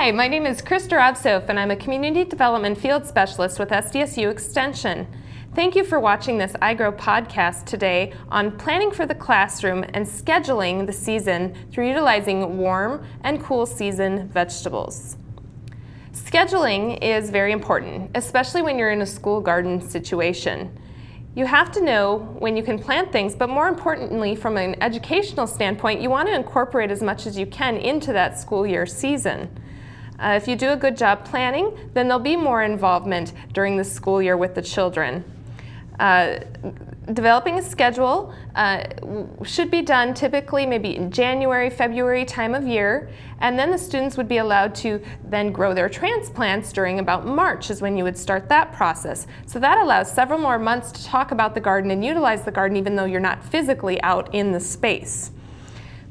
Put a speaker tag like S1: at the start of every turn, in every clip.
S1: Hi, my name is Zdorovtsov and I'm a Community Development Field Specialist with SDSU Extension. Thank you for watching this iGrow podcast today on planning for the classroom and scheduling the season through utilizing warm and cool season vegetables. Scheduling is very important, especially when you're in a school garden situation. You have to know when you can plant things, but more importantly, from an educational standpoint, you want to incorporate as much as you can into that school year season. If you do a good job planning, then there'll be more involvement during the school year with the children. Developing a schedule should be done typically maybe in January, February time of year, and then the students would be allowed to then grow their transplants during about March is when you would start that process. So that allows several more months to talk about the garden and utilize the garden even though you're not physically out in the space.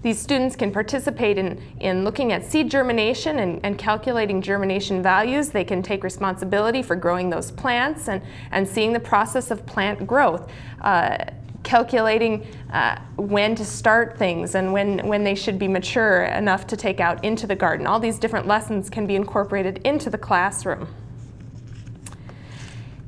S1: These students can participate in looking at seed germination and calculating germination values. They can take responsibility for growing those plants and seeing the process of plant growth, calculating when to start things and when they should be mature enough to take out into the garden. All these different lessons can be incorporated into the classroom.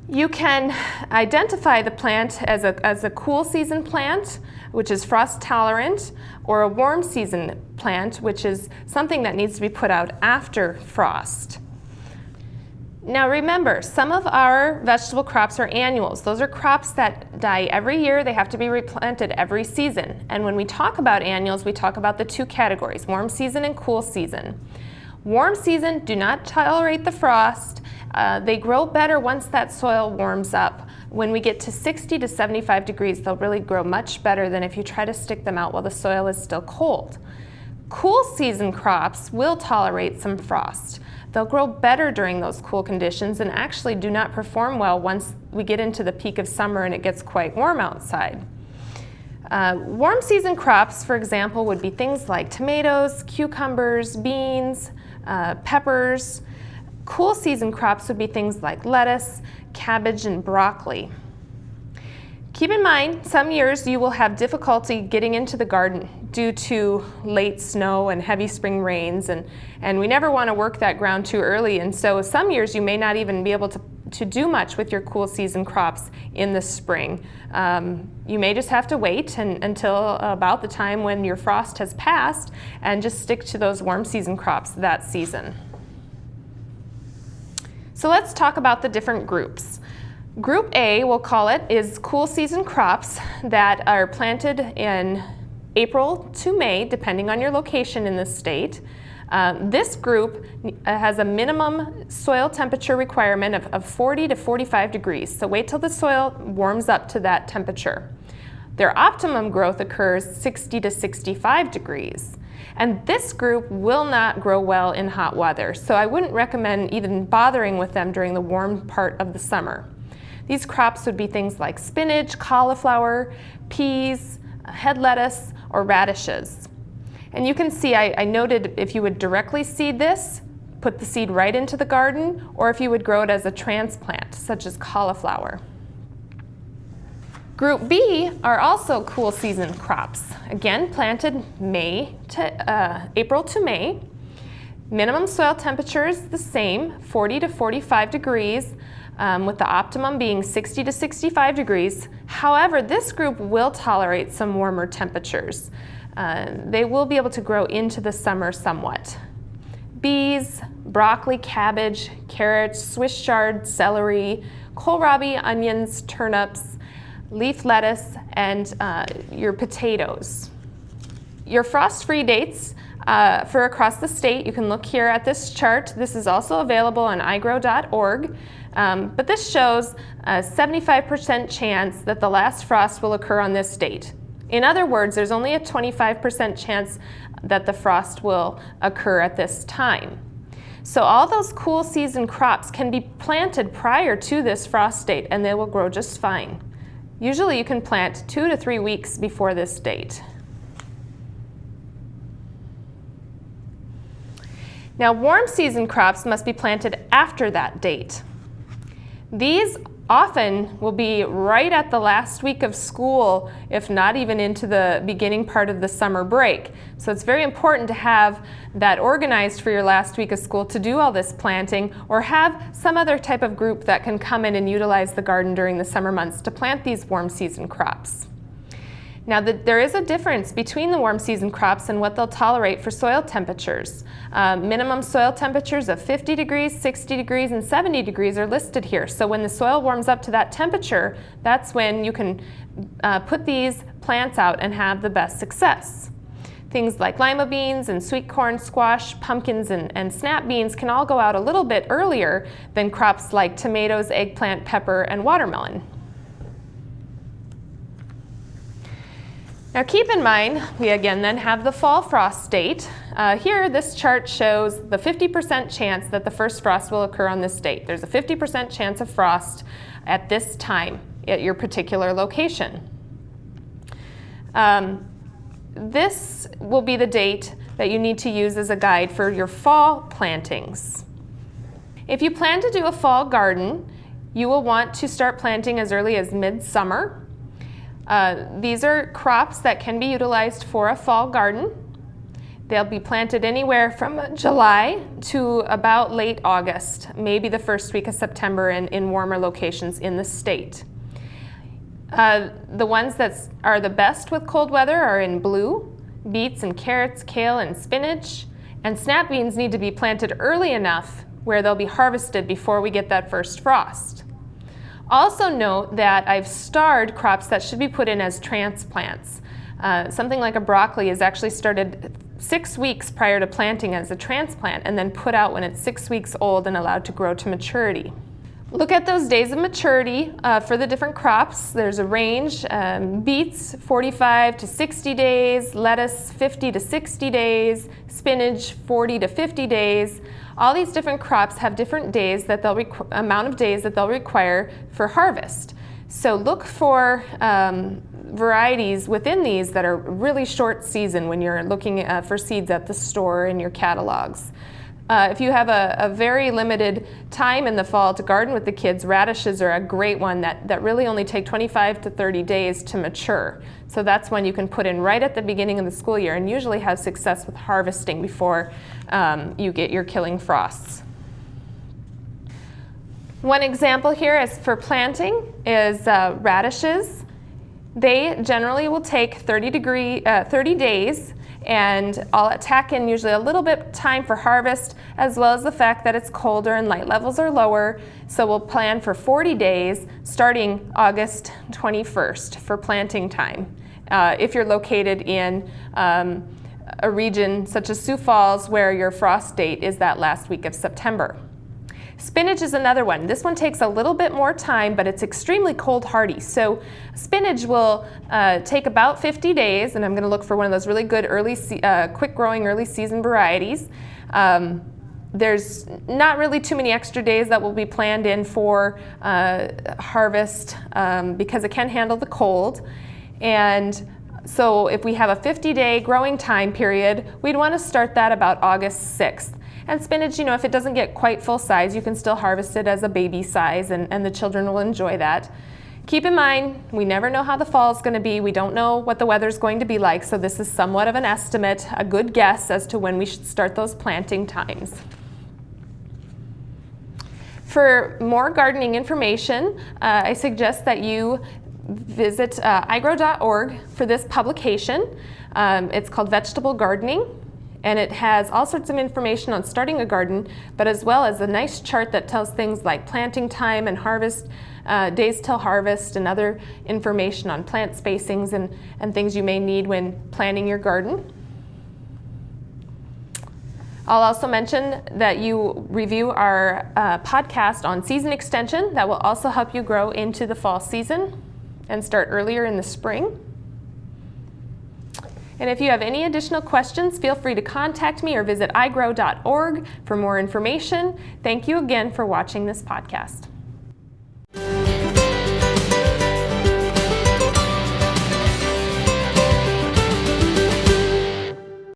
S1: You can identify the plant as a cool season plant, which is frost tolerant, or a warm season plant, which is something that needs to be put out after frost. Now remember, some of our vegetable crops are annuals. Those are crops that die every year. They have to be replanted every season. And when we talk about annuals, we talk about the two categories, warm season and cool season. Warm season do not tolerate the frost. They grow better once that soil warms up. When we get to 60 to 75 degrees, they'll really grow much better than if you try to stick them out while the soil is still cold. Cool season crops will tolerate some frost. They'll grow better during those cool conditions and actually do not perform well once we get into the peak of summer and it gets quite warm outside. Warm season crops, for example, would be things like tomatoes, cucumbers, beans, peppers. Cool season crops would be things like lettuce, cabbage, and broccoli. Keep in mind, some years you will have difficulty getting into the garden due to late snow and heavy spring rains, and we never want to work that ground too early, and so some years you may not even be able to do much with your cool season crops in the spring. You may just have to wait until about the time when your frost has passed and just stick to those warm season crops that season. So let's talk about the different groups. Group A, we'll call it, is cool season crops that are planted in April to May, depending on your location in the state. This group has a minimum soil temperature requirement of 40 to 45 degrees, so wait till the soil warms up to that temperature. Their optimum growth occurs 60 to 65 degrees. And this group will not grow well in hot weather, so I wouldn't recommend even bothering with them during the warm part of the summer. These crops would be things like spinach, cauliflower, peas, head lettuce, or radishes. And you can see I noted if you would directly seed this, put the seed right into the garden, or if you would grow it as a transplant, such as cauliflower. Group B are also cool season crops. Again, planted April to May. Minimum soil temperature is the same, 40 to 45 degrees, with the optimum being 60 to 65 degrees. However, this group will tolerate some warmer temperatures. They will be able to grow into the summer somewhat. Bees, broccoli, cabbage, carrots, Swiss chard, celery, kohlrabi, onions, turnips, leaf lettuce, and your potatoes. Your frost-free dates for across the state, you can look here at this chart. This is also available on iGrow.org, but this shows a 75% chance that the last frost will occur on this date. In other words, there's only a 25% chance that the frost will occur at this time. So all those cool season crops can be planted prior to this frost date and they will grow just fine. Usually you can plant 2 to 3 weeks before this date. Now warm season crops must be planted after that date. These often will be right at the last week of school, if not even into the beginning part of the summer break. So it's very important to have that organized for your last week of school to do all this planting, or have some other type of group that can come in and utilize the garden during the summer months to plant these warm season crops. Now, there is a difference between the warm season crops and what they'll tolerate for soil temperatures. Minimum soil temperatures of 50 degrees, 60 degrees, and 70 degrees are listed here. So when the soil warms up to that temperature, that's when you can put these plants out and have the best success. Things like lima beans and sweet corn, squash, pumpkins, and snap beans can all go out a little bit earlier than crops like tomatoes, eggplant, pepper, and watermelon. Now keep in mind, we again then have the fall frost date. Here, this chart shows the 50% chance that the first frost will occur on this date. There's a 50% chance of frost at this time at your particular location. This will be the date that you need to use as a guide for your fall plantings. If you plan to do a fall garden, you will want to start planting as early as midsummer. These are crops that can be utilized for a fall garden. They'll be planted anywhere from July to about late August, maybe the first week of September in warmer locations in the state. The ones that are the best with cold weather are in blue: beets and carrots, kale and spinach. And snap beans need to be planted early enough where they'll be harvested before we get that first frost. Also note that I've starred crops that should be put in as transplants. Something like a broccoli is actually started 6 weeks prior to planting as a transplant and then put out when it's 6 weeks old and allowed to grow to maturity. Look at those days of maturity for the different crops. There's a range: beets 45 to 60 days, lettuce 50 to 60 days, spinach 40 to 50 days. All these different crops have different days that amount of days that they'll require for harvest. So look for varieties within these that are really short season when you're looking for seeds at the store in your catalogs. If you have a very limited time in the fall to garden with the kids, radishes are a great one that really only take 25 to 30 days to mature. So that's one you can put in right at the beginning of the school year and usually have success with harvesting before you get your killing frosts. One example here is for planting is radishes. They generally will take 30 days, and I'll attack in usually a little bit time for harvest, as well as the fact that it's colder and light levels are lower. So we'll plan for 40 days starting August 21st for planting time. If you're located in a region such as Sioux Falls where your frost date is that last week of September. Spinach is another one. This one takes a little bit more time, but it's extremely cold hardy. So spinach will take about 50 days, and I'm going to look for one of those really good quick growing early season varieties. There's not really too many extra days that will be planned in for harvest because it can handle the cold. And so if we have a 50-day growing time period, we'd want to start that about August 6th. And spinach, if it doesn't get quite full size, you can still harvest it as a baby size, and the children will enjoy that. Keep in mind, we never know how the fall is going to be. We don't know what the weather's going to be like, so this is somewhat of an estimate, a good guess as to when we should start those planting times. For more gardening information, I suggest that you visit iGrow.org for this publication. It's called Vegetable Gardening. And it has all sorts of information on starting a garden, but as well as a nice chart that tells things like planting time and harvest, days till harvest, and other information on plant spacings and things you may need when planning your garden. I'll also mention that you review our podcast on season extension that will also help you grow into the fall season and start earlier in the spring. And if you have any additional questions, feel free to contact me or visit iGrow.org for more information. Thank you again for watching this podcast.